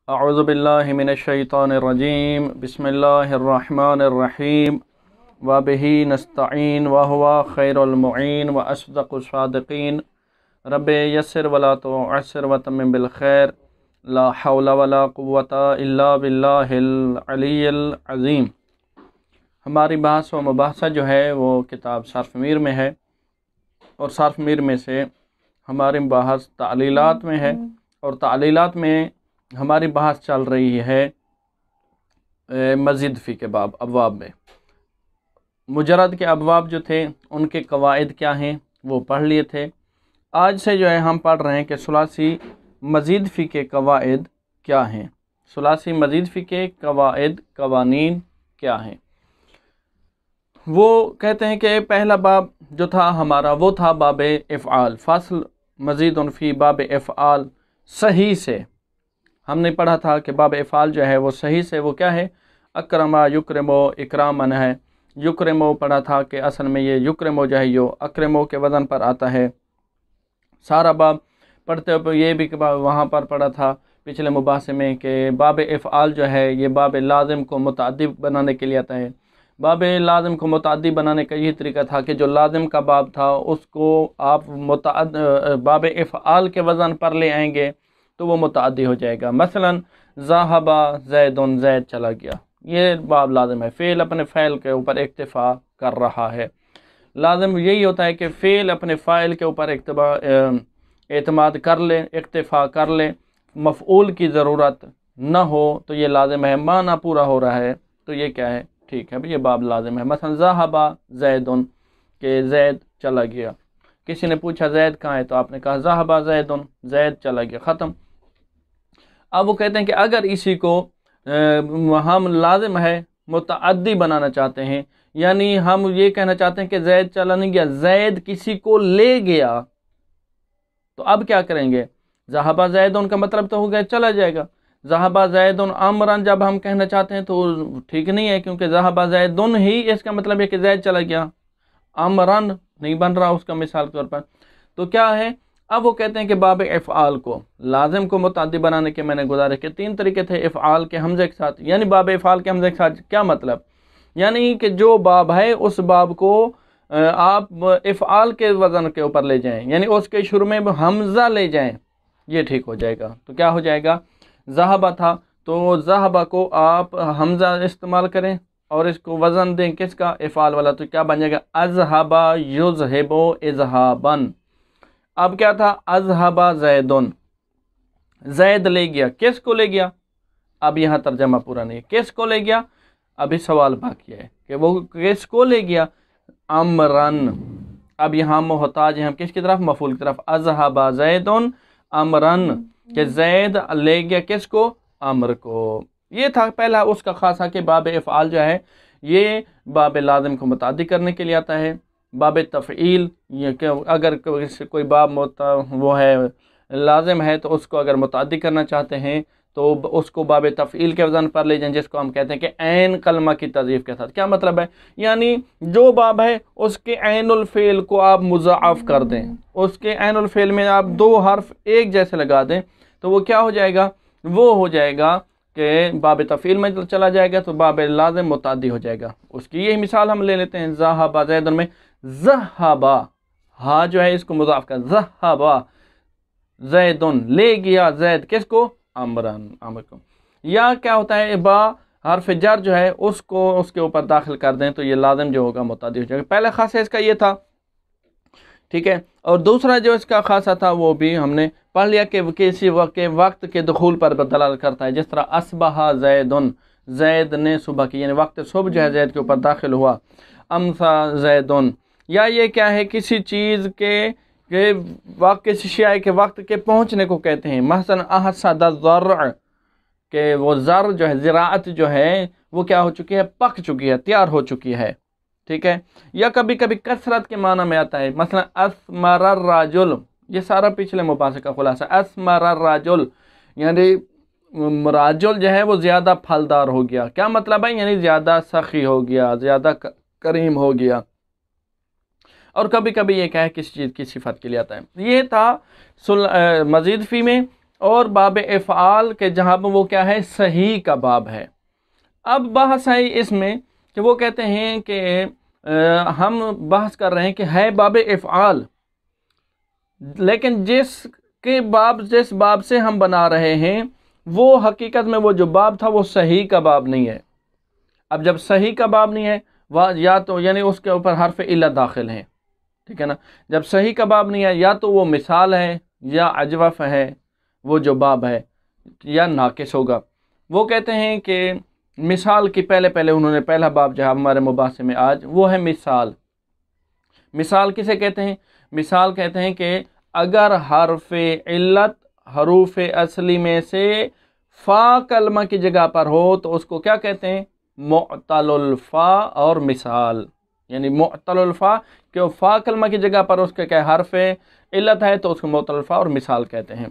اعوذ باللہ من الشیطان الرجیم بسم اللہ الرحمن الرحیم وبہ نستعین وہو خیر المعین واصدق الصادقین رب یسر ولا تعسر وتمم بالخیر لا حول ولا قوۃ الا باللہ العلی العظیم۔ ہماری بحث و مباحثہ جو ہے وہ کتاب صرف میر میں ہے، اور صرف میر میں سے ہماری بحث تعلیلات میں ہے، اور تعلیلات میں ہماری بحث چل رہی ہے مزید فی کے ابواب میں۔ مجرد کے ابواب جو تھے ان کے قواعد کیا ہیں وہ پڑھ لیے تھے۔ آج سے جو ہے ہم پڑھ رہے ہیں کہ ثلاثی مزید فی کے قواعد کیا ہیں، ثلاثی مزید فی کے قواعد قوانین کیا ہیں۔ وہ کہتے ہیں کہ پہلا باب جو تھا ہمارا وہ تھا باب افعال، فصل مزید فی باب افعال۔ صحیح سے ہم نے پڑھا تھا کہ باب افعال جو ہے وہ صحیح سے وہ کیا ہے، اکرما یکرمو اکرامن ہے۔ یکرمو پڑھا تھا کہ اصل میں یہ یکرمو جو ہے یہ اکرمو کے وزن پر آتا ہے۔ سارا باب پڑھتے ہوئے یہ بھی وہاں پر پڑھا تھا پچھلے مباحثے میں کہ باب افعال جو ہے یہ باب لازم کو متعدی بنانے کے لیے آتا ہے۔ باب لازم کو متعدی بنانے کا یہ طریقہ تھا کہ جو لازم کا باب تھا اس کو آپ باب افعال کے وزن پر لے آئیں گے تو وہ متعدی ہو جائے گا۔ مثلا ذہب زید، زید چلا گیا، یہ باب لازم ہے، فعل اپنے فعل کے اوپر اکتفا کر رہا ہے۔ لازم یہی ہوتا ہے کہ فعل اپنے فاعل کے اوپر اعتماد کر لے، اکتفا کر لے، مفعول کی ضرورت نہ ہو تو یہ لازم ہے، معنی پورا ہو رہا ہے تو یہ کیا ہے، ٹھیک ہے، یہ باب لازم ہے۔ مثلا ذہب زید، کہ زید چلا گیا۔ کسی نے پوچھا زید کہاں ہے تو آپ نے کہا ذہب زید، زید چلا گیا، ختم۔ اب وہ کہتے ہیں کہ اگر اسی کو ہم لازم ہے متعدی بنانا چاہتے ہیں، یعنی ہم یہ کہنا چاہتے ہیں کہ زید چلا نہیں گیا، زید کسی کو لے گیا، تو اب کیا کریں گے؟ ذہب زید کا مطلب تو ہو گیا چلا جائے گا۔ ذہب زید امرن جب ہم کہنا چاہتے ہیں تو ٹھیک نہیں ہے، کیونکہ ذہب زید ہی اس کا مطلب ہے کہ زید چلا گیا، امرن نہیں بن رہا اس کا مثال کے طور پر۔ تو کیا ہے، اب وہ کہتے ہیں کہ باب افعال کو لازم کو متعدی بنانے کے میں نے گزارے کہ تین طریقے تھے افعال کے حمزے کے ساتھ، یعنی باب افعال کے حمزے کے ساتھ کیا مطلب، یعنی کہ جو باب ہے اس باب کو آپ افعال کے وزن کے اوپر لے جائیں، یعنی اس کے شروع میں حمزہ لے جائیں، یہ ٹھیک ہو جائے گا۔ تو کیا ہو جائے گا، ذہبہ تھا تو ذہبہ کو آپ حمزہ استعمال کریں اور اس کو وزن دیں کس کا، افعال والا، تو کیا بن جائے گا، اذہبا یذہبو اذہابن۔ اب کیا تھا، اذہبا زیدن، زید لے گیا، کس کو لے گیا، اب یہاں ترجمہ پورا نہیں ہے، کس کو لے گیا، ابھی سوال باقی ہے کہ وہ کس کو لے گیا، امرن۔ اب یہاں محتاج ہیں ہم کس کی طرف، مفعول کی طرف، اذہبا زیدن امرن، کہ زید لے گیا کس کو، امر کو۔ یہ تھا پہلا اس کا خاصہ کہ باب افعال جو ہے یہ باب لازم کو متعدی کرنے کے لیے آتا ہے۔ باب تفعیل، یہ کہ اگر کوئی باب وہ ہے لازم ہے تو اس کو اگر متعدی کرنا چاہتے ہیں تو اس کو باب تفعیل کے وزن پر لے جائیں، جس کو ہم کہتے ہیں کہ عین کلمہ کی تضعیف کے ساتھ۔ کیا مطلب ہے، یعنی جو باب ہے اس کے عین الفعل کو آپ مضاعف کر دیں، اس کے عین الفعل میں آپ دو حرف ایک جیسے لگا دیں تو وہ کیا ہو جائے گا، وہ ہو جائے گا کہ باب تفعیل میں چلا جائے گا تو باب لازم متعدی ہو جائے گا۔ اس کی یہی مثال ہم لے لیتے ہیں، ذہب زید میں ذہبا، ہاں جو ہے اس کو مضاف کر، ذہبا زیدن، لے گیا زید کس کو، امرن، امر کو۔ یا کیا ہوتا ہے، با حرف جر جو ہے اس کو اس کے اوپر داخل کر دیں تو یہ لازم جو ہوگا متعدی ہو جائے گا۔ پہلا خاصہ اس کا یہ تھا، ٹھیک ہے، اور دوسرا جو اس کا خاصہ تھا وہ بھی ہم نے پڑھ لیا کہ کسی وقت کے دخول پر دلالت کرتا ہے، جس طرح اصبح زیدن، زید نے صبح کی، یعنی وقت صبح جو ہے زید کے اوپر داخل ہوا، امسا زیدن۔ یا یہ کیا ہے، کسی چیز کے وقت، کسی شیء کے وقت کے پہنچنے کو کہتے ہیں، مثلا احصد الزرع، کہ وہ زر جو ہے، زراعت جو ہے وہ کیا ہو چکی ہے، پک چکی ہے، تیار ہو چکی ہے، ٹھیک ہے۔ یا کبھی کبھی کثرت کے معنی میں آتا ہے، مثلا اثمر الرجل، یہ سارا پچھلے مباحثے کا خلاصہ، اثمر الرجل یعنی راجل جو ہے وہ زیادہ پھلدار ہو گیا۔ کیا مطلب ہے، یعنی زیادہ سخی ہو گیا، زیادہ کریم ہو گیا۔ اور کبھی کبھی یہ کیا ہے، کسی چیز کی صفت کے لیے آتا ہے۔ یہ تھا مزید فی میں اور باب افعال کے جہاں پر وہ کیا ہے صحیح کا باب ہے۔ اب بحث ہے اس میں کہ وہ کہتے ہیں کہ ہم بحث کر رہے ہیں کہ ہے باب افعال، لیکن جس باب سے ہم بنا رہے ہیں وہ حقیقت میں وہ جو باب تھا وہ صحیح کا باب نہیں ہے۔ اب جب صحیح کا باب نہیں ہے یا تو یعنی اس کے اوپر حرف علت داخل ہیں، ٹھیک ہے نا، جب صحیح کا باب نہیں ہے یا تو وہ مثال ہے یا اجوف ہے وہ جو باب ہے یا ناقص ہوگا۔ وہ کہتے ہیں کہ مثال کی پہلے انہوں نے پہلا باب جو ہے ہمارے مباحثے میں آج وہ ہے مثال۔ مثال کسے کہتے ہیں؟ مثال کہتے ہیں کہ اگر حرف علت حروف اصلی میں سے فا کلمہ کی جگہ پر ہو تو اس کو کیا کہتے ہیں؟ معتل الفا اور مثال، یعنی معتل الفا کہ فا کلمہ کی جگہ پر اس کے کیا حرف علت ہے تو اس کو معتل الفا اور مثال کہتے ہیں،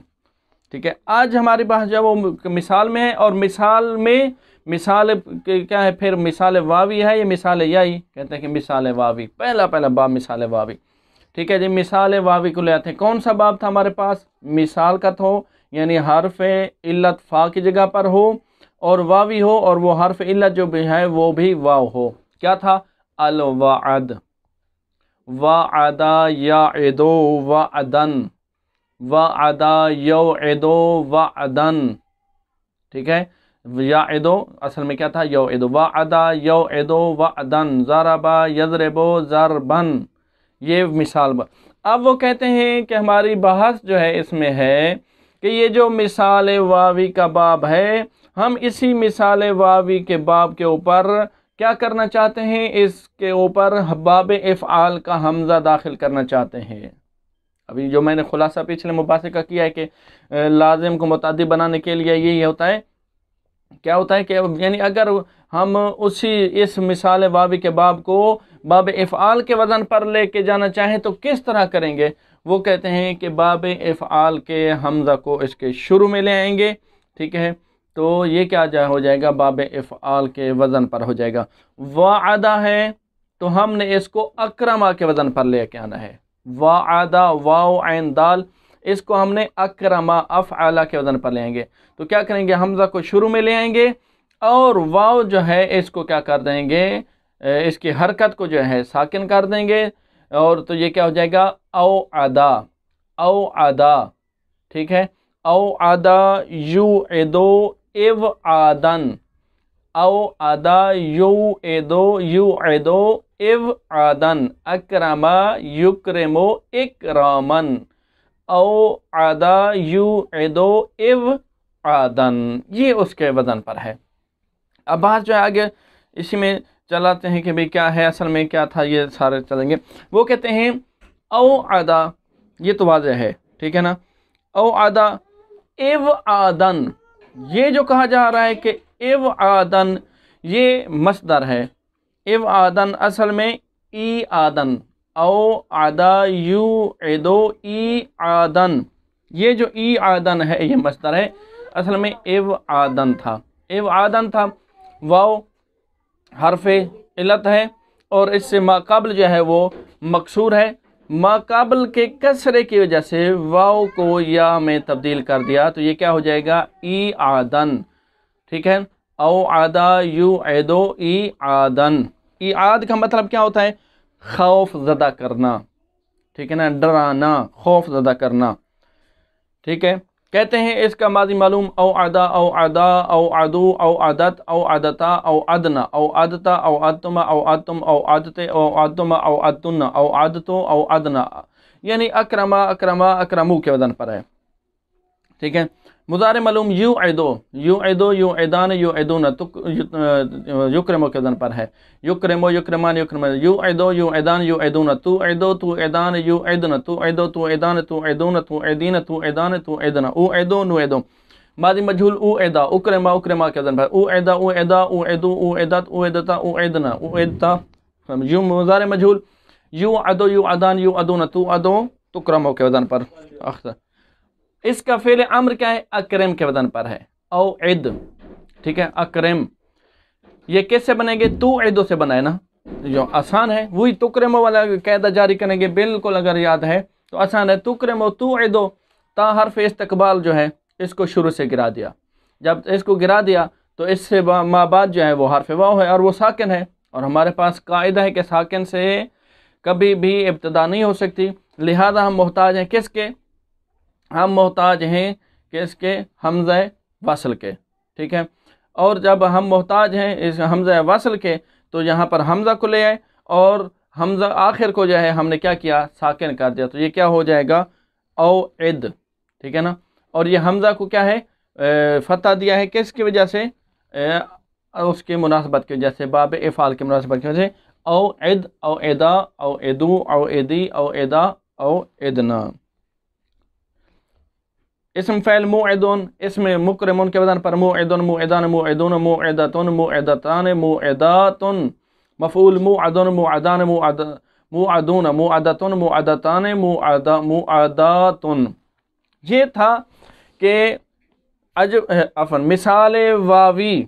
ٹھیک ہے۔ آج ہماری بحث جو ہے وہ مثال میں ہے، اور مثال میں مثال کیا ہے پھر؟ مثال واوی ہے یا مثال یائی؟ کہتے ہیں کہ مثال واوی، پہلا باب مثال واوی، ٹھیک ہے جی۔ مثال واوی کو لے آتے ہیں، کون سا باب تھا ہمارے پاس؟ مثال کا تھا، یعنی حرف علت فا کی جگہ پر ہو اور واوی ہو، اور وہ حرف علت جو بھی ہے وہ بھی واو ہو۔ کیا تھا؟ الوعد، وعدا یعدو وعدن، وعدا یوعدو وعدن، ٹھیک ہے۔ یعدو اصل میں کیا تھا؟ یوعدو، وعدا یوعدو وعدن، ضربا یضربو ضربن، یہ مثال اب وہ کہتے ہیں کہ ہماری بحث جو ہے اس میں ہے کہ یہ جو مثال واوی کا باب ہے، ہم اسی مثال واوی کے باب کے اوپر کیا کرنا چاہتے ہیں؟ اس کے اوپر باب افعال کا حمزہ داخل کرنا چاہتے ہیں۔ ابھی جو میں نے خلاصہ پچھلے مباحثے کا کیا ہے کہ لازم کو متعدی بنانے کے لیے یہی ہوتا ہے، کیا ہوتا ہے کہ یعنی اگر ہم اس مثال واوی کے باب کو باب افعال کے وزن پر لے کے جانا چاہیں تو کس طرح کریں گے؟ وہ کہتے ہیں کہ باب افعال کے حمزہ کو اس کے شروع میں لے آئیں گے، ٹھیک ہے، تو یہ کیا ہو جائے گا؟ باب افعال کے وزن پر ہو جائے گا۔ وعدہ ہے تو ہم نے اس کو اکرما کے وزن پر لے کے آنا ہے، وعدہ واو عین دال، اس کو ہم نے اکرما افعلا کے وزن پر لے آئیں گے، تو کیا کریں گے؟ حمزہ کو شروع میں لے آئیں گے اور واو جو ہے اس کو کیا کر دیں گے؟ اس کی حرکت کو جو ہے ساکن کر دیں گے، اور تو یہ کیا ہو جائے گا؟ او عدا، او عدا، ٹھیک ہے۔ او عدا یو ایدو ایو آدن، او عدا یو ایدو یو ایدو ایو آدن، اکرما یکرمو اکرامن، او عدا یو ایدو ایو آدن، یہ اس کے وزن پر ہے۔ اب بات جو ہے آگے اسی میں چلاتے ہیں کہ بھئی کیا ہے اصل میں کیا تھا، یہ سارے چلیں گے۔ وہ کہتے ہیں او عدا، یہ تو واضح ہے، ٹھیک ہے نا، او عدا ایو آدن، یہ جو کہا جا رہا ہے کہ ایو آدن یہ مصدر ہے، ایو آدن اصل میں ای آدن، او عدا یو ایدو ای آدن، یہ جو ای آدن ہے یہ مصدر ہے، اصل میں ایو آدن تھا، ایو آدن تھا، واو حرف علت ہے اور اس سے ما قبل جو ہے وہ مکسور ہے، ما قبل کے کسرے کی وجہ سے واو کو یا میں تبدیل کر دیا تو یہ کیا ہو جائے گا؟ ای آدن، ٹھیک ہے۔ او عدا یو ایدو ای آدن، ای آد کا مطلب کیا ہوتا ہے؟ خوف زدہ کرنا، ٹھیک ہے نا، ڈرانا، خوف زدہ کرنا، ٹھیک ہے۔ کہتے ہیں اس کا ماضی معلوم او عدا او عدا او عدو او عدت او عدتا او عدنا او عدتا او عدتما او عدتم او عدتے او عدتما او عدتن او عدتو او عدنا، یعنی اکرما اکرما اکرمو کے وزن پر ہے، ٹھیک ہے۔ مضارع معلوم یو عیدو یو عیدو یو عیدان یو عیدون یکرمو کے وزن پر ہے، یکرمو یکرمان یکرمان، یو عیدو یو عیدان یو عیدون، تو عیدو تو عیدان یو عیدن، تو عیدو تو عیدان تو عیدون تو عیدین تو عیدان تو عیدنا، او عیدو نو عیدو، ماضی مجہول او عیدا، اکرما اکرما کے وزن پر، او عیدا او عیدا او عیدو او عیدت او عیدتا او عیدنا او عیدتا، یو مضارع مجہول یو عدو یو عدان یو عدون تو عدو تکرمو کے وزن پر، اس کا فعل امر کیا ہے؟ اکرم کے وزن پر ہے، او عد، ٹھیک ہے، اکرم، یہ کیسے بنیں گے؟ تو عدو سے بنا ہے نا، جو آسان ہے وہی تکرمو والا قاعدہ جاری کریں گے، بالکل اگر یاد ہے تو آسان ہے، تکرمو تو عدو، تا حرف استقبال جو ہے اس کو شروع سے گرا دیا. جب اس کو گرا دیا تو اس سے ما بعد جو ہے وہ حرف واو ہے اور وہ ساکن ہے، اور ہمارے پاس قاعدہ ہے کہ ساکن سے کبھی بھی ابتدا نہیں ہو سکتی. لہذا ہم محتاج ہیں کس کے؟ ہم محتاج ہیں کس کے؟ حمزہ وصل کے. ٹھیک ہے، اور جب ہم محتاج ہیں اس حمزہ وصل کے تو یہاں پر حمزہ کو لے آئے اور حمزہ آخر کو جو ہے ہم نے کیا کیا؟ ساکن کر دیا. تو یہ کیا ہو جائے گا؟ اوعد. ٹھیک ہے نا. اور یہ حمزہ کو کیا ہے؟ فتح دیا ہے کس کی وجہ سے؟ اس کی مناسبت کی وجہ سے، باب افعال کی مناسبت کی وجہ سے. اوعد، اوعدا، اوعدو، اوعدی، اوعدا، اوعدنا. اسم فعل موعدون، اسم مکرمون کے وزن پر موعدون، موعدان، موعدون، موعدتون، موعدتان، موعداتن. مفعول موعدون، موعدان، موعدون، موعدتون، موعدتان، موعداتن. یہ تھا کہ مثال واوی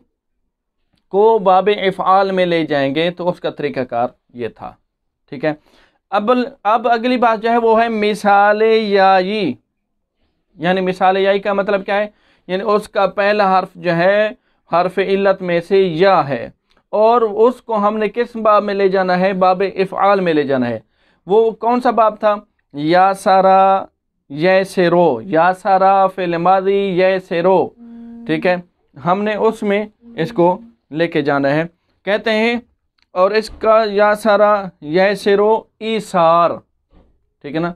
کو باب افعال میں لے جائیں گے تو اس کا طریقہ کار یہ تھا. ٹھیک ہے، اب اگلی بات جو ہے وہ ہے مثال یائی. یعنی مثال یائی کا مطلب کیا ہے؟ یعنی اس کا پہلا حرف جو ہے حرف علت میں سے یا ہے، اور اس کو ہم نے کس باب میں لے جانا ہے؟ باب افعال میں لے جانا ہے. وہ کون سا باب تھا؟ یا سارا یسرو، یا سارا فعل ماضی یسرو. ٹھیک ہے، ہم نے اس میں اس کو لے کے جانا ہے. کہتے ہیں اور اس کا یا سارا یسرو ایثار. ٹھیک ہے نا،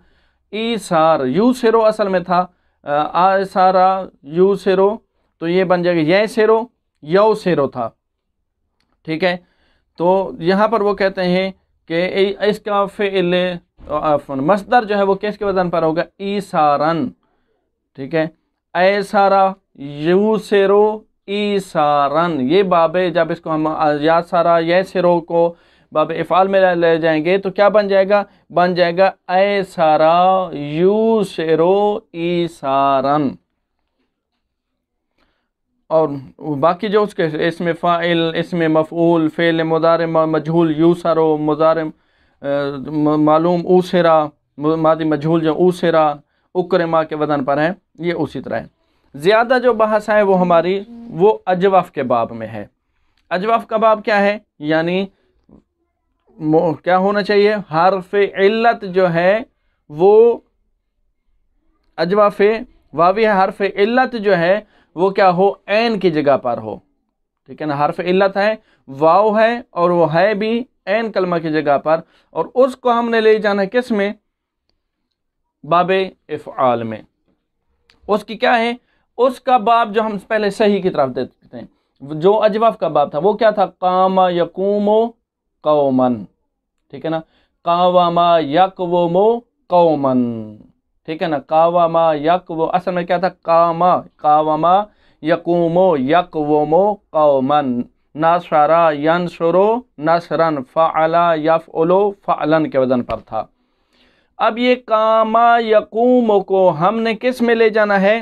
ایثار. یو سرو اصل میں تھا آ سارا یو سرو، تو یہ بن جائے گا یسرو، یو سرو تھا. ٹھیک ہے، تو یہاں پر وہ کہتے ہیں کہ اس کا فعل مصدر جو ہے وہ کس کے وزن پر ہوگا؟ ایثارن. ٹھیک ہے، ایثارا یو سرو ایثارن. یہ باب ہے. جب اس کو ہم یا سارا یسرو کو باب افعال میں لے جائیں گے تو کیا بن جائے گا؟ بن جائے گا ایثارا یوسرو ایثارن. اور باقی جو اس کے اسم فاعل، اسم مفعول، فعل مضارع مجہول یوسرو، مضارع معلوم اوسرا، ماضی مجہول جو اوسرا، اکرما کے وزن پر ہے، یہ اسی طرح ہے. زیادہ جو بحث ہے وہ ہماری وہ اجوف کے باب میں ہے. اجوف کا باب کیا ہے؟ یعنی کیا ہونا چاہیے؟ حرف علت جو ہے وہ اجوف واوی ہے، حرف علت جو ہے وہ کیا ہو؟ عین کی جگہ پر ہو. ٹھیک ہے نا، حرف علت ہے، واو ہے، اور وہ ہے بھی عین کلمہ کی جگہ پر، اور اس کو ہم نے لے جانا ہے کس میں؟ باب افعال میں. اس کی کیا ہے؟ اس کا باب جو ہم پہلے صحیح کی طرف دیکھتے ہیں، جو اجوف کا باب تھا وہ کیا تھا؟ قام یقوم قومن. ٹھیک ہے نا، قاوم یقوم قومن. ٹھیک ہے نا، قاوم یقوم اصل میں کیا تھا؟ قاوم یقوم یقوم قومن. ناصر ینصر نصرا، فعل یفعل فعلا کے وزن پر تھا. اب یہ قام یقوم کو ہم نے کس میں لے جانا ہے؟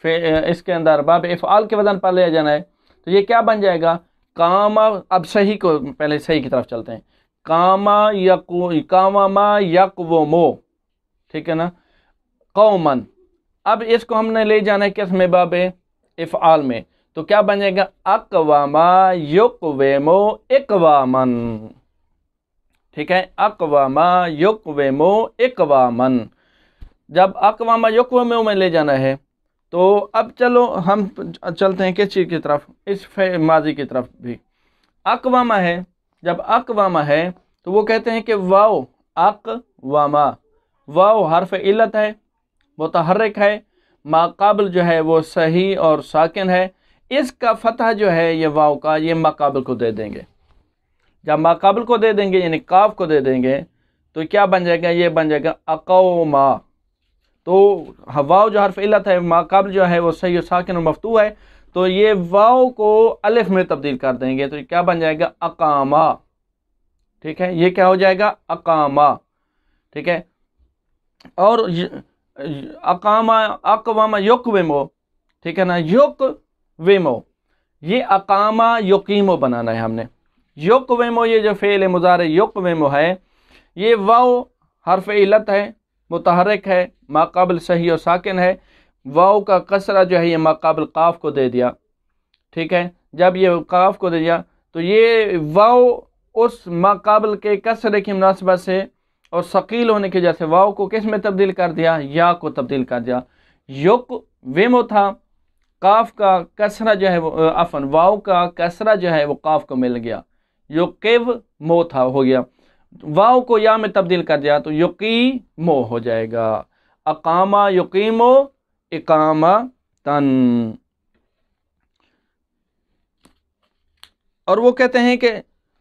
اس کے اندر باب افعال کے وزن پر لے جانا ہے. تو یہ کیا بن جائے گا؟ قام. اب صحیح کو پہلے صحیح کی طرف چلتے ہیں. قام یقوم. ٹھیک ہے نا، قومن. اب اس کو ہم نے لے جانا ہے کس میں؟ باب افعال میں. تو کیا بن جائے گا؟ اقوام یقوم اقوامن. ٹھیک ہے، اقوام یقوم اقوامن. جب اقوام یقوم میں لے جانا ہے تو اب چلو ہم چلتے ہیں کس چیز کی طرف؟ اس ماضی کی طرف بھی. اقوام ہے، جب اقوام ہے تو وہ کہتے ہیں کہ واو اقوام، واو حرف علت ہے، متحرک ہے، ما قابل جو ہے وہ صحیح اور ساکن ہے. اس کا فتح جو ہے یہ واو کا، یہ ما قابل کو دے دیں گے. جب ما قابل کو دے دیں گے یعنی کاف کو دے دیں گے تو کیا بن جائے گا؟ یہ بن جائے گا اقوما. تو واو جو حرف علت ہے، ما قابل جو ہے وہ صحیح و ساکن اور مفتوح ہے، تو یہ واو کو الف میں تبدیل کر دیں گے تو کیا بن جائے گا؟ اقاما. ٹھیک ہے، یہ کیا ہو جائے گا؟ اقاما. ٹھیک ہے، اور اقاما اقوام یقومو. ٹھیک ہے نا، یقومو، یہ اقاما یقیمو بنانا ہے ہم نے. یقومو یہ جو فعل مضارع یقومو ہے، یہ واو حرف علت ہے، متحرک ہے، ما قبل صحیح اور ساکن ہے، واو کا کسرہ جو ہے یہ ماقابل قاف کو دے دیا، ٹھیک ہے، جب یہ قاف کو دے دیا تو یہ واو اس ماقابل کے کسرے کی مناسبت سے اور ثقیل ہونے کی وجہ سے واو کو کس میں تبدیل کر دیا؟ یا کو تبدیل کر دیا۔ یک ویمو تھا، قاف کا کسرہ جو ہے وہ عفواً واو کا کسرہ جو ہے وہ قاف کو مل گیا، یقیو مو تھا ہو گیا، واو کو یا میں تبدیل کر دیا تو یقیمو ہو جائے گا، اقامہ یقیمو اقامتن۔ اور وہ کہتے ہیں کہ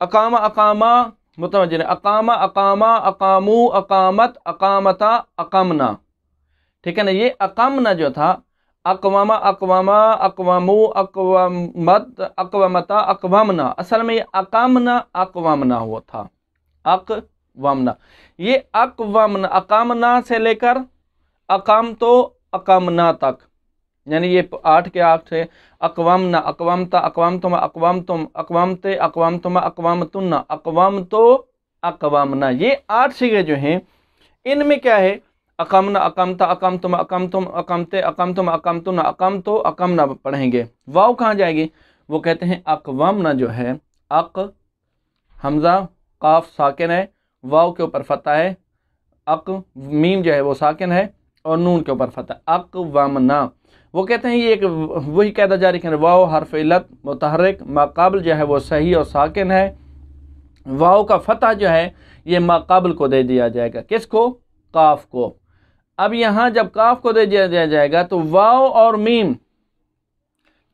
اقامہ اقامہ متوجہ ہے، اقامہ اقامہ اقامو اقامت اقامتا اقامنا، ٹھیک ہے نا۔ یہ اقامنا جو تھا اقوامہ اقوامہ اقوامو اقوامت اقوامتا اقوامنا، اصل میں یہ اقامنا اقوامنا ہوا تھا، اقوامنا، یہ اقوامنا اقامنا سے لے کر اقامتو اقامنا تک، یعنی یہ 8 کے 8 سے اقوامنا اقوامتا اقوامتما اقوامتم اقوامتے اقوامتما اقوامتن اقوامتو اقوامنا، یہ 8 صیغے جو ہیں ان میں کیا ہے؟ اقامنا اقامتا اقامتما اقامتم اقامتے اقامتم اقامتن اقامتو اقامنا پڑھیں گے۔ واو کہاں جائے گی؟ وہ کہتے ہیں اقوامنا جو ہے اق حمزہ قاف ساکن ہے، واو کے اوپر فتح ہے، اق میم جو ہے وہ ساکن ہے اور نون کے اوپر فتح، اقوامنا۔ وہ کہتے ہیں یہ ایک وہی قاعدہ جاری کریں، واو حرف علت متحرک ماقابل جو ہے وہ صحیح اور ساکن ہے، واو کا فتح جو ہے یہ ماقابل کو دے دیا جائے گا، کس کو؟ قاف کو۔ اب یہاں جب قاف کو دے دیا جائے گا تو واو اور میم،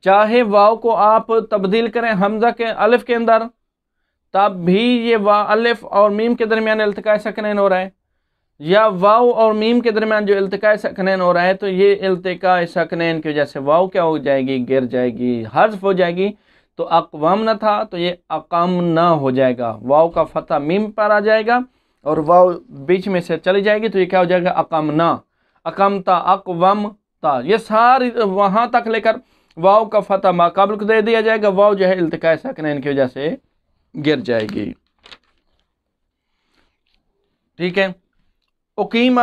چاہے واو کو آپ تبدیل کریں حمزہ کے الف کے اندر، تب بھی یہ الف اور میم کے درمیان التقاء ساکنین ہو رہا ہے، یا واو اور میم کے درمیان جو التقاء ساکنین ہو رہا ہے تو یہ التقاء ساکنین کی وجہ سے واو کیا ہو جائے گی؟ گر جائے گی، حذف ہو جائے گی۔ تو اقوام نہ تھا تو یہ اقامنا ہو جائے گا، واو کا فتح میم پر آ جائے گا اور واو بیچ میں سے چلی جائے گی تو یہ کیا ہو جائے گا؟ اقامنا، اقامتا اقوامتا، یہ ساری وہاں تک لے کر واو کا فتح ماقابل کو دے دیا جائے گا، واو جو ہے التقاء ساکنین کی وجہ سے گر جائے گی، ٹھیک ہے۔ اقیمہ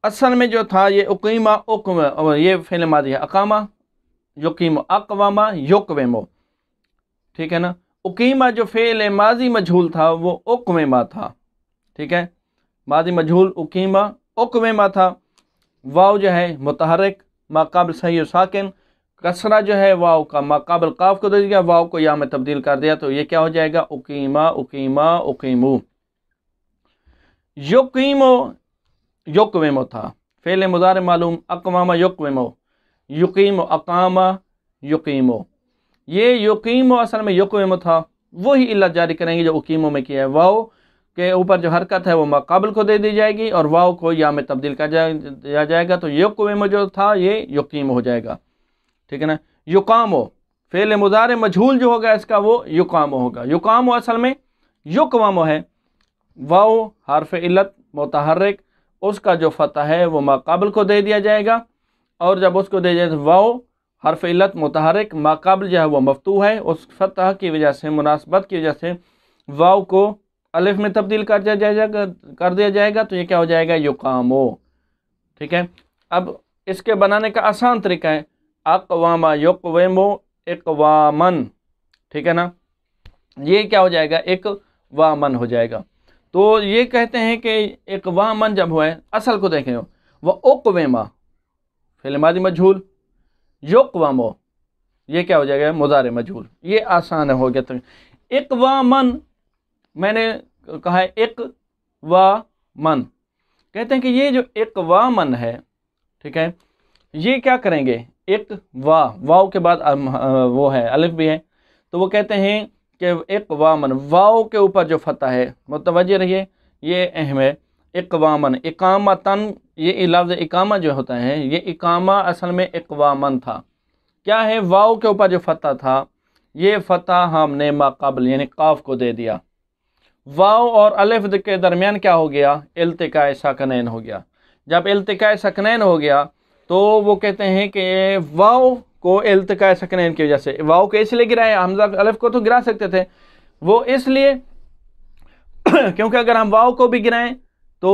اصل میں جو تھا یہ اقیمہ اقوم، یہ فعل ماضی ہے، اقامہ یقیمو اقوامہ یقویمو، ٹھیک ہے نا۔ اقیمہ جو فعل ماضی مجہول تھا وہ اقویمہ تھا، ٹھیک ہے، ماضی مجہول اقیمہ اقویمہ تھا، واو جو ہے متحرک ماقابل صحیح و ساکن، کسرہ جو ہے واو کا ماقابل قاف کو دے دیا، واو کو یا میں تبدیل کر دیا تو یہ کیا ہو جائے گا؟ اقیمہ اقیمہ اقیمو۔ یقیمو یقویمو تھا، فعل مضارع معلوم اقوامہ یقویمو، یقیمو اقامہ یقیمو، یہ یقیمو اصل میں یقویمو تھا، وہی علت جاری کریں گے جو اقیمو میں کیا ہے، واو کے اوپر جو حرکت ہے وہ ماقابل کو دے دی جائے گی اور واو کو یا میں تبدیل کر دیا جائے گا تو یقویمو جو تھا یہ یقیمو ہو جائے گا، ٹھیک ہے نا۔ یقامو فعل مضارع مجہول جو ہوگا اس کا وہ یقامو ہوگا، یقامو اصل میں یقوامو ہے، واو حرف علت متحرک اس کا جو فتح ہے وہ ماقابل کو دے دیا جائے گا، اور جب اس کو دے جائے تو واو حرف علت متحرک ماقابل جو ہے وہ مفتوح ہے، اس فتح کی وجہ سے مناسبت کی وجہ سے واو کو الف میں تبدیل کر دیا جائے گا تو یہ کیا ہو جائے گا؟ یقامو، ٹھیک ہے۔ اب اس کے بنانے کا آسان طریقہ ہے اقوامہ یقویمو اقوامن، ٹھیک ہے نا، یہ کیا ہو جائے گا؟ اقوامن ہو جائے گا۔ تو یہ کہتے ہیں کہ اقوامن جب ہوئے اصل کو دیکھیں وہ اقویمہ فعل ماضی مجہول، یقوامو یہ کیا ہو جائے گا؟ مضارع مجہول، یہ آسان ہو گیا۔ تو اقوامن میں نے کہا ہے اقوامن، کہتے ہیں کہ یہ جو اقوامن ہے، ٹھیک ہے، یہ کیا کریں گے؟ واو کے بعد وہ ہے الف بھی ہے تو وہ کہتے ہیں کہ اقوامن واو کے اوپر جو فتح ہے، متوجہ رہیے یہ اہم ہے، اقوامن اقامتن، یہ لفظ اقامہ جو ہوتا ہے یہ اقامہ اصل میں اقوامن تھا، کیا ہے؟ واو کے اوپر جو فتح تھا یہ فتح ہم نے ماقابل یعنی قاف کو دے دیا، واو اور الف کے درمیان کیا ہو گیا؟ التقاء ساکنین ہو گیا، جب التقاء ساکنین ہو گیا تو وہ کہتے ہیں کہ واو کو التقاء ساکنین کی وجہ سے، واو کو اس لیے گرایا، حمزہ الف کو تو گرا سکتے تھے، وہ اس لیے کیونکہ اگر ہم واو کو بھی گرائیں تو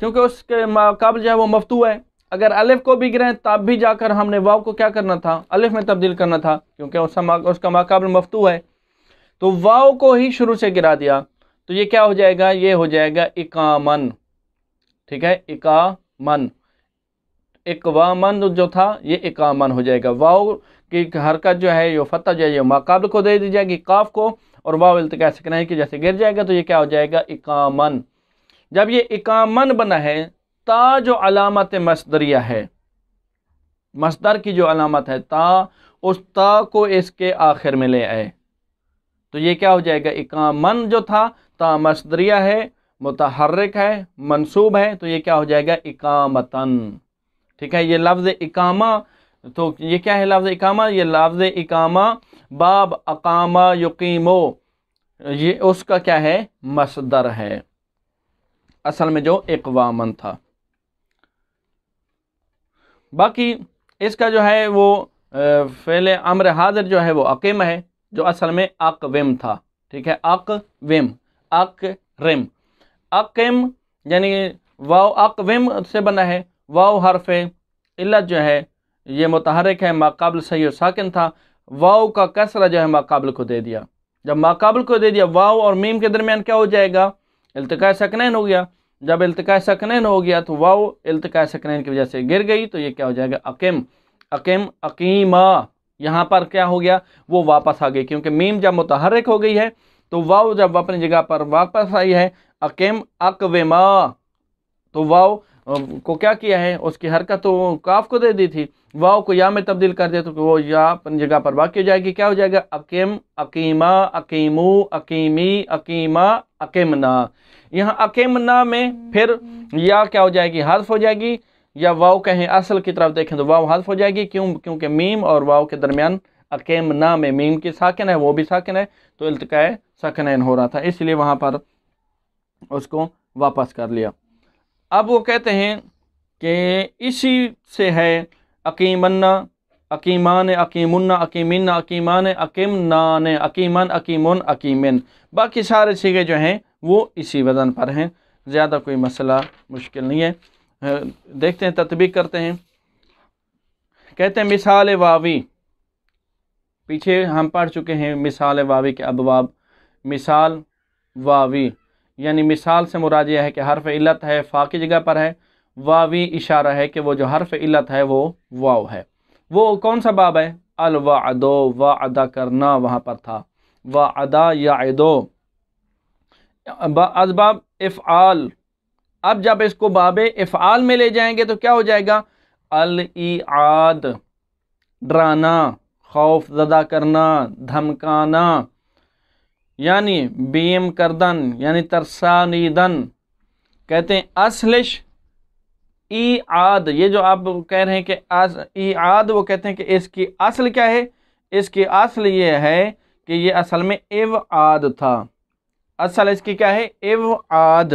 کیونکہ اس کے ماقابل جو ہے وہ مفتوح ہے. اگر الف کو بھی گرائیں تب بھی جا کر ہم نے واو کو کیا کرنا تھا؟ الف میں تبدیل کرنا تھا کیونکہ اس کا ماقابل مفتوح ہے. تو واو کو ہی شروع سے گرا دیا تو یہ کیا ہو جائے گا؟ یہ ہو جائے گا اقامن. ٹھیک ہے، اقامن. اقوامن جو تھا یہ اقامن ہو جائے گا. واو کی حرکت جو ہے یہ فتح جو ہے یہ ماقابل کو دے دی جائے گی، قاف کو، اور واو التقاء سکنین کی جیسے گر جائے گا تو یہ کیا ہو جائے گا؟ اقامن. جب یہ اقامن بنا ہے، تا جو علامت مصدریہ ہے، مصدر کی جو علامت ہے تا، اس تا کو اس کے آخر میں لے آئے تو یہ کیا ہو جائے گا؟ اقامن جو تھا تا مصدریہ ہے، متحرک ہے، منصوب ہے، تو یہ کیا ہو جائے گا؟ اقامتن. ٹھیک ہے، یہ لفظ اقامہ، تو یہ کیا ہے لفظ اقامہ؟ یہ لفظ اقامہ باب اقامہ یقیمو، یہ اس کا کیا ہے؟ مصدر ہے، اصل میں جو اقوامن تھا. باقی اس کا جو ہے وہ فعل امر حاضر جو ہے وہ اقیم ہے، جو اصل میں اقوم تھا. ٹھیک ہے، اقوم، اقرم، اقم یعنی واو اقوم سے بنا ہے. واو حرف علت جو ہے یہ متحرک ہے، ماقابل صحیح و ساکن تھا. واو کا کسرہ جو ہے ماقابل کو دے دیا. جب ماقابل کو دے دیا واو اور میم کے درمیان کیا ہو جائے گا؟ التقاء سکنین ہو گیا. جب التقاء سکنین ہو گیا تو واو التقاء سکنین کی وجہ سے گر گئی تو یہ کیا ہو جائے گا؟ اقم. اقم، اقیمہ. یہاں پر کیا ہو گیا؟ وہ واپس آ گئی کیونکہ میم جب متحرک ہو گئی ہے تو واو جب اپنی جگہ پر واپس آئی ہے. اقم اقوما، تو واو کو کیا کیا ہے؟ اس کی حرکت تو کاف کو دے دی تھی، واو کو یا میں تبدیل کر دیا تو وہ یا اپنی جگہ پر باقی ہو جائے گی. کیا ہو جائے گا؟ اقم، اقیما، اقیمو، اقیمی، اقیما، اقمنا. یہاں اقمنا میں پھر یا کیا ہو جائے گی؟ حذف ہو جائے گی. یا واو کہیں اصل کی طرف دیکھیں تو واو حذف ہو جائے گی. کیونکہ میم اور واو کے درمیان اقمنا میں میم کی ساکن ہے، وہ بھی ساکن ہے، تو التقاء سکنین ہو رہا تھا، اس لیے وہاں پر اس کو واپس کر لیا. اب وہ کہتے ہیں کہ اسی سے ہے اقیمن، اقیمان، اقیمن، اقیمن، اقیمان، اقیمنان، اقیمن، اقیمن، اقیمن. باقی سارے صیغے جو ہیں وہ اسی وزن پر ہیں، زیادہ کوئی مسئلہ مشکل نہیں ہے. دیکھتے ہیں، تطبیق کرتے ہیں. کہتے ہیں مثال واوی، پیچھے ہم پڑھ چکے ہیں مثال واوی کے ابواب. مثال واوی یعنی مثال سے مراد یہ ہے کہ حرف علت ہے، فا کی جگہ پر ہے. واوی اشارہ ہے کہ وہ جو حرف علت ہے وہ واو ہے. وہ کون سا باب ہے؟ الوعدو، وعدہ کرنا وہاں پر تھا. وعدہ یعدو، اسباب افعال. اب جب اس کو باب افعال میں لے جائیں گے تو کیا ہو جائے گا؟ الایعاد، ڈرانا، خوف زدہ کرنا، دھمکانا، یعنی بیم کردن، یعنی ترسانیدن. کہتے ہیں اصلش ایعاد. یہ جو آپ کہہ رہے ہیں کہ ایعاد، وہ کہتے ہیں کہ اس کی اصل کیا ہے؟ اس کی اصل یہ ہے کہ یہ اصل میں اوعاد تھا. اصل اس کی کیا ہے؟ اوعاد.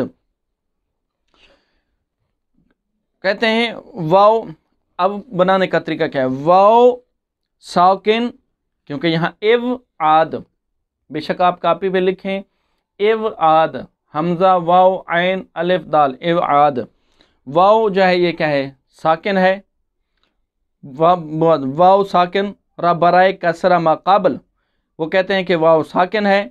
کہتے ہیں واو، اب بنانے کا طریقہ کیا ہے؟ واو ساکن، کیونکہ یہاں اوعاد، بے شک آپ کاپی پہ لکھیں اوعاد، حمزہ واو عین الف دال، اوعاد. واو جو ہے یہ کیا ہے؟ ساکن ہے. واو ساکن را برائے کسرہ ما قبل، وہ کہتے ہیں کہ واو ساکن ہے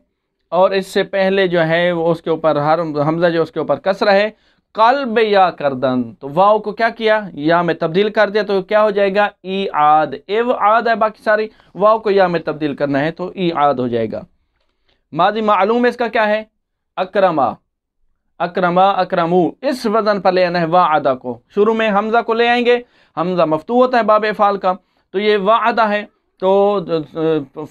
اور اس سے پہلے جو ہے وہ اس کے اوپر حمزہ جو اس کے اوپر کسرہ ہے. قلب یا کردن، تو واو کو کیا کیا؟ یا میں تبدیل کر دیا تو کیا ہو جائے گا؟ ایعاد. اوعاد ہے باقی ساری، واو کو یا میں تبدیل کرنا ہے تو ایعاد ہو جائے گا. ماضی معلوم اس کا کیا ہے؟ اکرما، اکرما، اکرمو. اس وزن پر لے آنا ہے وعدہ کو. شروع میں حمزہ کو لے آئیں گے، حمزہ مفتوح ہوتا ہے باب افعال کا، تو یہ وعدہ ہے تو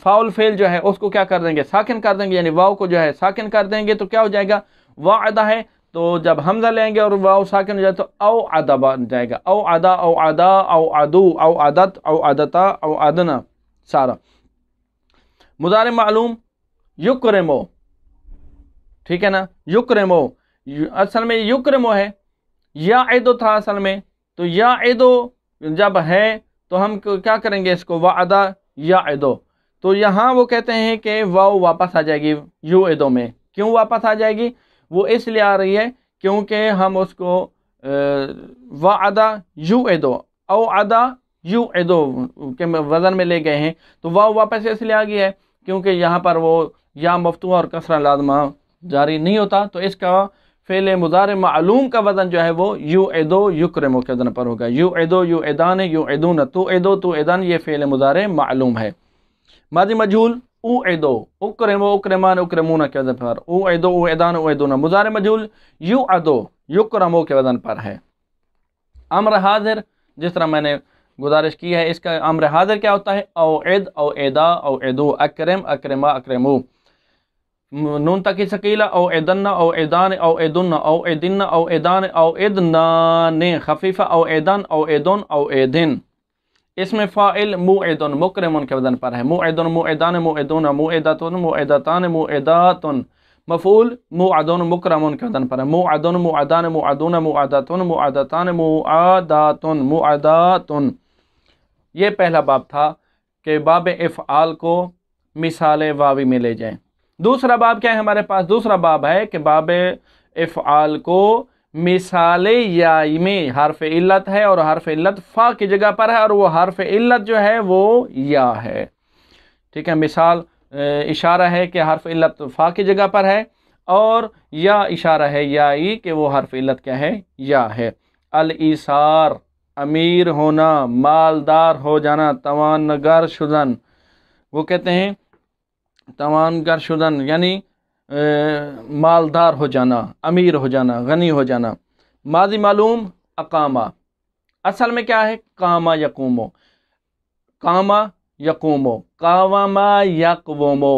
فاؤل فعل جو ہے اس کو کیا کر دیں گے؟ ساکن کر دیں گے، یعنی واو کو جو ہے ساکن کر دیں گے تو کیا ہو جائے گا؟ وعدہ ہے. تو جب حمزہ لیں گے اور واو ساکن ہو جائے تو اوعدہ بن جائے گا. اوعدہ، اوعدہ، اوعدو، اوعدت، اوعدتا، اوعدنا سارا. مضارع معلوم یکرمو، ٹھیک ہے نا؟ یکرمو اصل میں یکرمو ہے، یعدو تھا اصل میں، تو یعدو جب ہے تو ہم کیا کریں گے؟ اس کو وعدہ یعدو. تو یہاں وہ کہتے ہیں کہ واو واپس آ جائے گی یعدو میں. کیوں واپس آ جائے گی؟ وہ اس لیے آ رہی ہے کیونکہ ہم اس کو وعدہ یوعدو اوعدہ یوعدو کے وزن میں لے گئے ہیں، تو واو واپس اس لیے آ گیا ہے کیونکہ یہاں پر وہ یا مفتوح اور کسرہ لازمہ جاری نہیں ہوتا، تو اس کا فعل مضارع معلوم کا وزن جو ہے وہ یوعدو یکرمو کے وزن پر ہوگا۔ یوعدو یوعدان یوعدون توعدو توعدان، یہ فعل مضارع معلوم ہے۔ ماضی مجہول اوعدو اکرمو اکرمان اکرمون کے وزن پر، اوعدو اوعدان اوعدون۔ مضارع مجہول یوعدو یکرمو کے وزن پر ہے۔ امر حاضر جس طرح میں نے گزارش کی ہے، اس کا امر حاضر کیا ہوتا ہے؟ اوعد اوعدا اوعدو، اکرم اکرما اکرمو۔ نون تکی ثقیلہ اوعدن اوعدان اوعدن اوعدن اوعدان اوعدنان، خفیفہ اوعدن اوعدن اوعدن۔ اس میں فاعل موعدن مکرمن کے وزن پر ہے، موعدن موعدان موعدون موعدتن موعدتان موعداتن۔ مفعول موعدن مکرمن کے وزن پر ہے، موعدن موعدان موعدون موعدتن موعدتان موعداتن موعداتن۔ یہ پہلا باب تھا کہ باب افعال کو مثال واوی میں لے جائیں۔ دوسرا باب کیا ہے ہمارے پاس؟ دوسرا باب ہے کہ باب افعال کو مثال یائی میں، حرف علت ہے اور حرف علت فا کی جگہ پر ہے، اور وہ حرف علت جو ہے وہ یا ہے، ٹھیک ہے۔ مثال اشارہ ہے کہ حرف علت فا کی جگہ پر ہے، اور یا اشارہ ہے یائی کہ وہ حرف علت کیا ہے؟ یا ہے۔ الایثار امیر ہونا، مالدار ہو جانا، توانگر شدن، وہ کہتے ہیں توانگر شدن یعنی مالدار ہو جانا، امیر ہو جانا، غنی ہو جانا۔ ماضی معلوم اقامہ، اصل میں کیا ہے؟ قامہ یقومو، قامہ یقومو، قاوما یقومو۔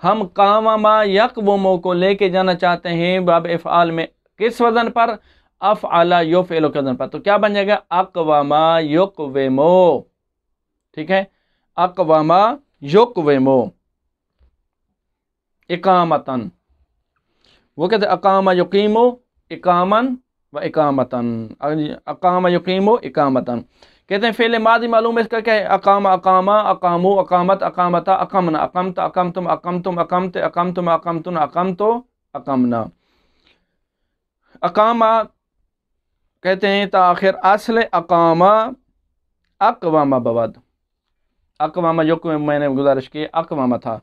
ہم قاوما یقومو کو لے کے جانا چاہتے ہیں باب افعال میں، کس وزن پر؟ افعل یفعل کے وزن پر، تو کیا بن جائے گا؟ اقواما یقومو، ٹھیک ہے، اقواما یقومو۔ اقامتن، وہ کہتے ہیں اقامہ یقیمو اقامن و اقامتن، اقامہ یقیمو اقامتن۔ کہتے ہیں فعل ماضی معلوم ہے اس کا کیا ہے؟ اقامہ اقامہ اقامو اقامت اقامتا اقمنا، اقمت اقمتم اقمتم اقمت اقمتم اقمتن اقمتو اقمنا۔ اقامہ کہتے ہیں تاخیر اصل اقامہ اقوامہ بود، اقوامہ جو کہ میں نے گزارش کی اقوامہ تھا،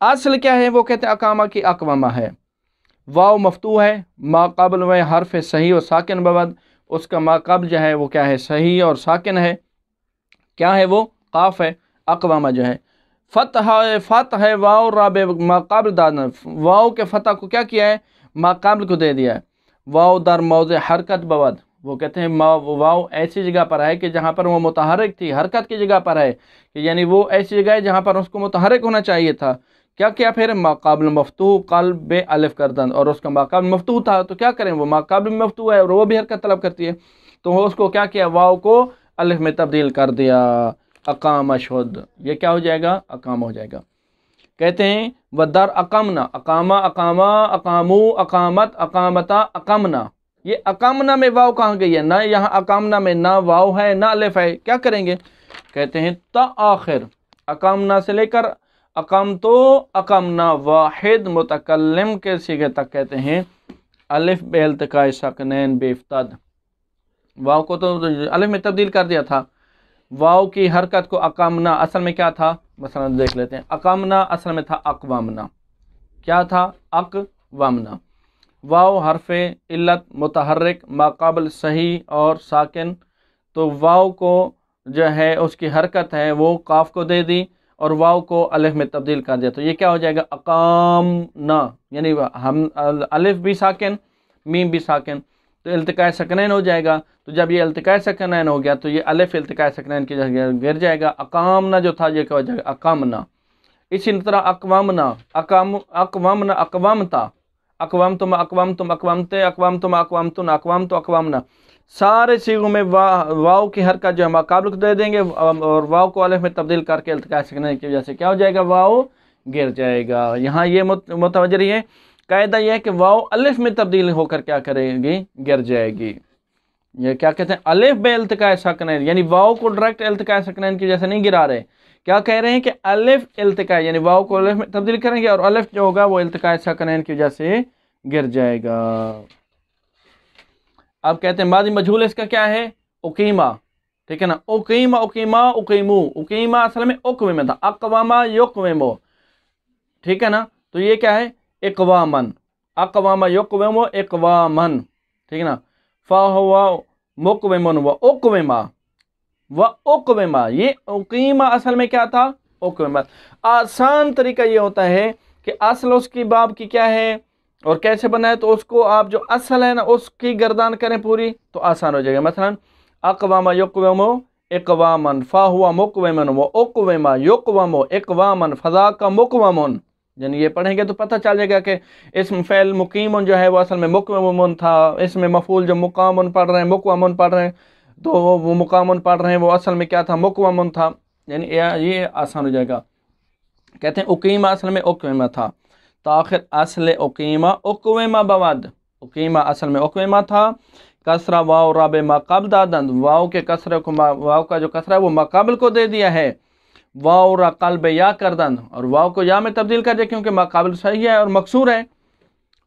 اصل کیا ہے؟ وہ کہتے ہیں اقامہ کی اقوامہ ہے۔ واو مفتوح ہے، ما قبل و حرف صحیح و ساکن بود، اس کا ما قبل جو ہے وہ کیا ہے؟ صحیح اور ساکن ہے، کیا ہے وہ؟ قاف ہے۔ اقوامہ جو ہے فتح ہے، فتح ہے واو رابع ما قبل دادن، واو کے فتح کو کیا کیا ہے؟ ما قبل کو دے دیا ہے۔ واو در موضع حرکت بود، وہ کہتے ہیں واو ایسی جگہ پر ہے کہ جہاں پر وہ متحرک تھی، حرکت کی جگہ پر ہے، کہ یعنی وہ ایسی جگہ ہے جہاں پر اس کو متحرک ہونا چاہیے تھا۔ کیا کیا پھر؟ ما قبل مفتوح قلب الف کردن، اور اس کا ما قبل مفتوح تھا تو کیا کریں؟ وہ ما قبل مفتوح ہے اور وہ بھی حرکت طلب کرتی ہے، تو اس کو کیا کیا؟ واو کو الف میں تبدیل کر دیا، اقام شد، یہ کیا ہو جائے گا؟ اقام ہو جائے گا۔ کہتے ہیں ودر اقمنا، اقامہ اقامہ اقامو اقامت اقامتا اقمنا، یہ اقامنا میں واو کہاں گئی ہے؟ نہ یہاں اقامنا میں نہ واو ہے نہ الف ہے، کیا کریں گے؟ کہتے ہیں تا آخر اقامنا سے لے کر اقامتو اقامنا واحد متکلم کے صیغے تک کہتے ہیں الف بے التقاء ساکنین بے افتاد، واو کو تو الف میں تبدیل کر دیا تھا۔ واو کی حرکت کو اقامنا اصل میں کیا تھا؟ مثلا دیکھ لیتے ہیں، اقامنا اصل میں تھا اقوامنا، کیا تھا؟ اقوامنا۔ واو حرف علت متحرک ما قبل صحیح اور ساکن، تو واو کو جو ہے اس کی حرکت ہے وہ قاف کو دے دی اور واو کو الف میں تبدیل کر دیا، تو یہ کیا ہو جائے گا؟ اقامنا، یعنی ہم الف بھی ساکن میم بھی ساکن، تو التقاء سکنین ہو جائے گا۔ تو جب یہ التقاء سکنین ہو گیا تو یہ الف التقاء سکنین کی جگہ گر جائے گا، اقامنا جو تھا یہ کیا ہو جائے گا؟ اقامنا۔ اسی طرح اقوامنا، اقوامنا اقوامتا، اقوامتم اقوامتم اقوامتے اقوامتم اقوامتن اقوامتو اقوامنا، سارے صیغوں میں واو کی حرکت جو ہے ماقابل کو دے دیں گے اور واو کو الف میں تبدیل کر کے التقاء سکنین کی وجہ سے کیا ہو جائے گا؟ واو گر جائے گا۔ یہاں یہ متوجہ رہیے، قاعدہ یہ ہے کہ واو الف میں تبدیل ہو کر کیا کرے گی؟ گر جائے گی۔ یہ کیا کہتے ہیں؟ الف بے التقاء ساکنین، یعنی واو کو ڈائریکٹ التقاء سکنین کی وجہ سے نہیں گرا رہے، کیا کہہ رہے ہیں کہ الف التقاء یعنی واو کو الف میں تبدیل کریں گے اور الف جو ہوگا وہ التقاء سکنین کی وجہ سے گر جائے گا۔ اب کہتے ہیں ماضی مجہول اس کا کیا ہے؟ اقیمہ، ٹھیک ہے نا، اقیمہ، اقیمہ، اقیمو، اقیمہ اصل میں اقوم تھا، اقوامہ یقومو، ٹھیک ہے نا، تو یہ کیا ہے؟ اقوامن، اقوامہ یقومو اقوامن، ٹھیک ہے نا، فہو مقومن و اقومہ و اقومہ، یہ اقیمہ اصل میں کیا تھا؟ اقومہ۔ آسان طریقہ یہ ہوتا ہے کہ اصل اس کی باب کی کیا ہے اور کیسے بنا ہے، تو اس کو آپ جو اصل ہے نا اس کی گردان کریں پوری تو آسان ہو جائے گا۔ مثلا اقوام یقوم اقوامن فہو مقومن و اقوم یقوم اقوامن فذاک مقومن، یعنی یہ پڑھیں گے تو پتہ چل جائے گا کہ اسم فعل مقیم جو ہے وہ اصل میں مقومن تھا، اس میں مفعول جو مقامن پڑھ رہے ہیں مقومن پڑھ رہے ہیں تو وہ مقامن پڑھ رہے ہیں وہ اصل میں کیا تھا؟ مقومن تھا، یعنی یہ آسان ہو جائے گا۔ کہتے ہیں اقیمہ اصل میں اقومہ تھا، تاخر اصل اقیمہ اقومہ بود، اقیمہ اصل میں اقومہ تھا، کسرہ واو راب ما قبل دادند، واو کے کسرے کو، واو کا جو کسرہ ہے وہ ما قبل کو دے دیا ہے، واو را قلب یا کردند، اور واو کو یا میں تبدیل کر دیا کیونکہ ما قبل صحیح ہے اور مکسور ہے۔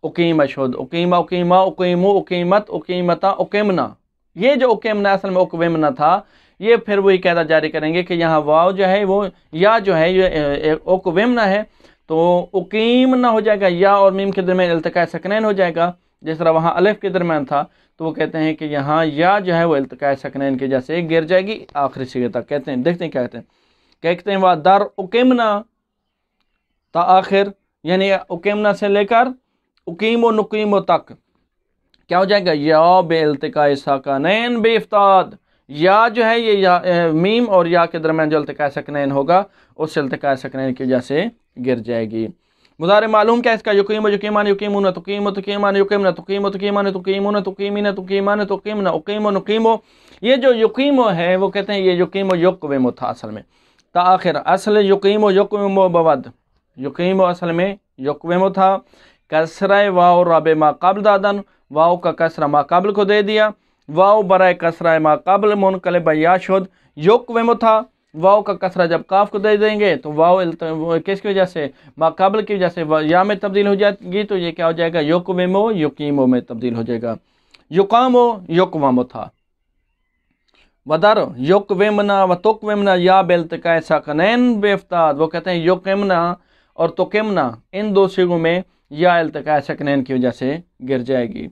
اقیمہ شد، اقیمہ، اقیمہ، اقیمو، اقیمت، اقیمتا، اقیمنا، یہ جو اقیمنا اصل میں اقومنا تھا، یہ پھر وہی قاعدہ جاری کریں گے کہ یہاں واو جو ہے وہ یا جو ہے یہ اقومنا ہے تو اقیمنا ہو جائے گا، یا اور میم کے درمیان التقاء سکنین ہو جائے گا، جس طرح وہاں الف کے درمیان تھا، تو وہ کہتے ہیں کہ یہاں یا جو ہے وہ التقاء سکنین کی جیسے گر جائے گی آخری صیغے تک۔ کہتے ہیں، دیکھتے ہیں کیا کہتے ہیں، در اقیمنا تا آخر، یعنی اقیمنا سے لے کر اقیم و نقیم تک کیا ہو جائے گا؟ یا بے التقاء ساکنین بے افتاد، یا جو ہے یہ میم اور یا کے درمیان جو التقاء سکنین ہوگا اس سے التقاء سکنین کی وجہ سے گر جائے گی۔ مضارع معلوم کیا ہے اس کا؟ یقیم و یقیمان یقیمون، تقیم و تقیمان یقیمن، تقیم و تقیمان تقیمون، تقیمین تقیمان تقیمن، اقیم و نقیم، یہ جو یقیم ہے وہ کہتے ہیں یہ یقیم و یقوم تھا اصل میں، تاخر اصل یقیم و یقوم بود، یقیم اصل میں یقوم تھا، کسرہ واو رب ما قبل دادن، واو کا کسرہ ما قبل کو دے دیا، واو برائے کسرہ ما قبل منقلب یا شد، یقوم تھا، واو کا کسرہ جب کاف کو دے دیں گے تو واو کس کی وجہ سے؟ ما قبل کی وجہ سے یا میں تبدیل ہو جائے گی، تو یہ کیا ہو جائے گا؟ یقوم و یقیم میں تبدیل ہو جائے گا۔ یقام و یقوم تھا، ودر یقومنا و تقومنا یا بالتقاء ساکنین بے افتاد، وہ کہتے ہیں یقمنا اور تقمنا ان دو صیغوں میں یا التقاء ساکنین کی وجہ سے گر جائے گی۔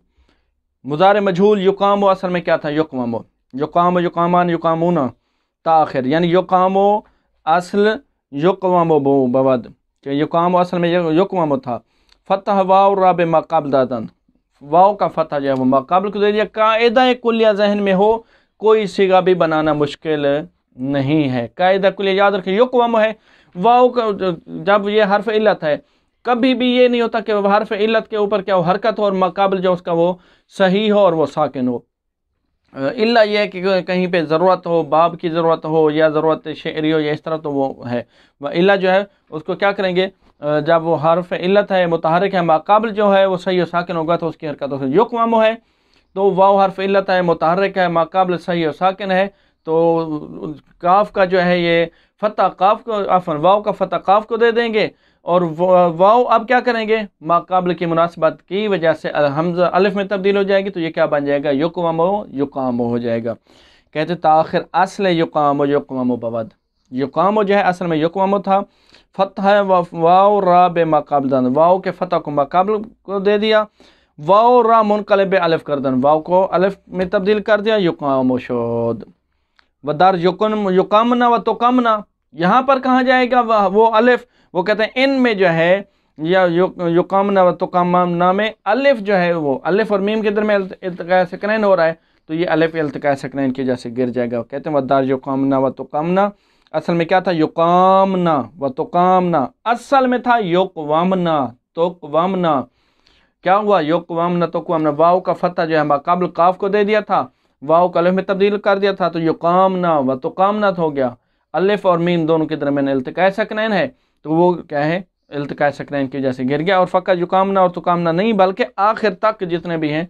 مضارع مجہول یقام و اصل میں کیا تھا؟ یقوم، یقام و یقامان یقامون تاخر، یعنی یقام و اصل یقوم بود، کہ یقام و اصل میں یقوم تھا، فتح واو راب ما قبل دادن، واو کا فتح جو ہے وہ ما قبل کو دے دیا، قاعدہ کلیہ ذہن میں ہو کوئی صیغہ بھی بنانا مشکل نہیں ہے، قاعدہ کلیہ یاد رکھیں، یقوم ہے، واو کا جب یہ حرف علت ہے کبھی بھی یہ نہیں ہوتا کہ حرف علت کے اوپر کیا ہو حرکت ہو اور مقابل جو اس کا وہ صحیح ہو اور وہ ساکن ہو، الا یہ ہے کہ کہیں پہ ضرورت ہو، باب کی ضرورت ہو یا ضرورت شعری ہو یا اس طرح، تو وہ ہے الا جو ہے اس کو کیا کریں گے، جب وہ حرف علت ہے متحرک ہے مقابل جو ہے وہ صحیح و ساکن ہوگا تو اس کی حرکت ہوگی۔ یقوم ہے تو واو حرف علت ہے متحرک ہے مقابل صحیح و ساکن ہے، تو کاف کا جو ہے یہ فتح قاف کو، عفواً واو کا فتح قاف کو دے دیں گے، اور واو اب کیا کریں گے؟ ماقابل کی مناسبت کی وجہ سے حمزہ الف میں تبدیل ہو جائے گی، تو یہ کیا بن جائے گا؟ یقوم یقام ہو جائے گا۔ کہتے تاخر اصل یقام یقوم بود، یقام جو ہے اصل میں یقوم تھا، فتح واو را بے ماقابل دن، واو کے فتح کو ماقابل کو دے دیا، واو را منقلب الف کردن، واو کو الف میں تبدیل کر دیا، یقام شد، ودار یقامنا و تقامنا، یہاں پر کہاں جائے گا وہ الف؟ وہ کہتے ہیں ان میں جو ہے یا یقامنا و تقامنا میں الف جو ہے وہ الف اور میم کے درمیان التقاء سکنین ہو رہا ہے، تو یہ الف التقاء سکنین کی وجہ سے گر جائے گا۔ کہتے ہیں ودار یقامنا و تقامنا، اصل میں کیا تھا؟ یقامنا و تقامنا، اصل میں تھا یقوامنا تقوامنا، کیا ہوا؟ یقوامنا تقوامنا، واو کا فتح جو ہے ماقابل قاف کو دے دیا تھا، واو کا الف میں تبدیل کر دیا تھا، تو یقامنا و تقامنا ہو گیا، الف اور میم دونوں کے درمیان التقاء سکنین ہے تو وہ کیا ہے؟ التقاء سکنین کی وجہ سے گر گیا، اور فقط یقامنا اور تقامنا نہیں بلکہ آخر تک جتنے بھی ہیں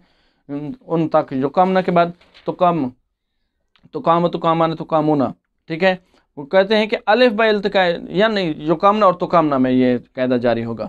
ان تک، یقامنا کے بعد تقام تقامان تقامونا، ٹھیک ہے، وہ کہتے ہیں کہ الف با التقاء، یا نہیں یقامنا اور تقامنا میں یہ قاعدہ جاری ہوگا۔